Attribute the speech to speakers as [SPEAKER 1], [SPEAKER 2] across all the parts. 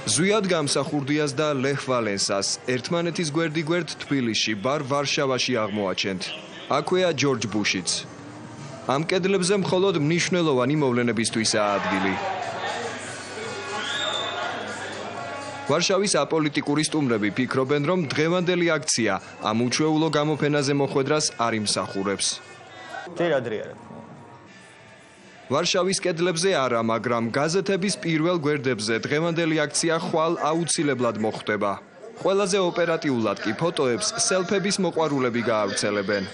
[SPEAKER 1] ზვიად გამსახურდიას და ლეხ ვალენსას ერთმანეთის გვერდ თბილისში ბარ ვარშავაში აღმოაჩენთ. აქვეა ჯორჯ ბუშიც. ამ კედლებზე მხოლოდ მნიშვნელოვანი მოვლენებისთვისაა ადგილი. ვარშავის აპოლიტიკური სტუმრები ფიქრობენ, რომ დღევანდელი აქცია ამ უჩვეულო გამოფენაზე მოხვედრას არ იმსახურებს. ვარშავის კედლებზე არა, მაგრამ გაზეთების პირველ გვერდებზე დღევანდელი აქცია ხვალ აუცილებლად მოხვდება. ყველაზე ოპერატიულად კი ფოტოებს სელფების მოყვარულები გაავრცელებენ.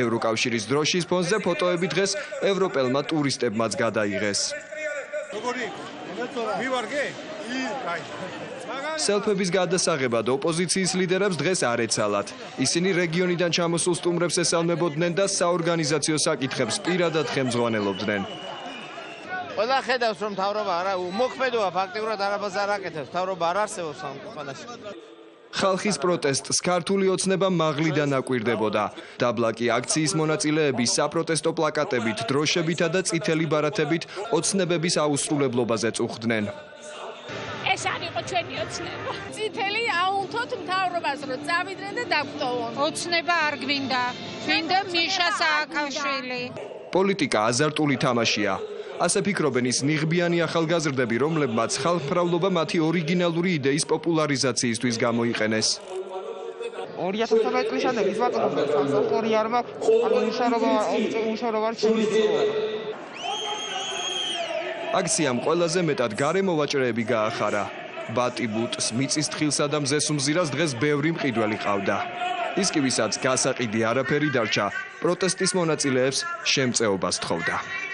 [SPEAKER 1] ევროკავშირის დროშის ფონზე ფოტოები დღეს ევროპელმა ტურისტებმაც გადაიღეს. სელფების გადასაღებად ოპოზიციის ლიდერებს დღეს არ ეცალათ. ისინი რეგიონიდან ჩამოსულ სტუმრებს ესალმებოდნენ და საორგანიზაციო საკითხებს პირადად ხელმძღვანელობდნენ.
[SPEAKER 2] ყველა ხედავს, რომ მთავრობა არა მოქმედოა ფაქტიურად არაბას არ აკეთებს, მთავრობა არ არსებობს ამ ქვეყანაში.
[SPEAKER 1] ხალხის პროტესტს ქართული ოცნება მაღლიდან აკვირდებოდა. დაბლაკი აქციის მონაწილეები საპროტესტო პლაკატებით, დროშებითა და წითელი ბარათებით ოცნებების აუსრულებლობაზე წუხდნენ.
[SPEAKER 3] ეს არ იყო ჩვენი ოცნება. წითელი აუნთოთ მთავრობას, რომ წავიდნენ და დაგვტოვონ.
[SPEAKER 4] ოცნება არ გვინდა. გვინდა მიშა სააკაშვილი.
[SPEAKER 1] პოლიტიკა აზარტული თამაშია. ასე ფიქრობენ ის ნიღბიანი ახალგაზრდები, რომლებმაც ხალხმრავლობა მათი ორიგინალური იდეის პოპულარიზაციისთვის გამოიყენეს.
[SPEAKER 5] 2013 წლის შემდეგ ის ბატონობა სამსახური არ მაქვს, მუშაობა შეიძლება.
[SPEAKER 1] აქციამ ყველაზე მეტად გარემო ვაჭრეები გაახარა. ბატიბუტს, მიწისთხილსა და მზესუმზირას დღეს ბევრი მყიდველი ყავდა. ის კი ვისაც გასაყიდი არაფერი დარჩა, პროტესტის მონაწილეებს შემწეობას თხოვდა.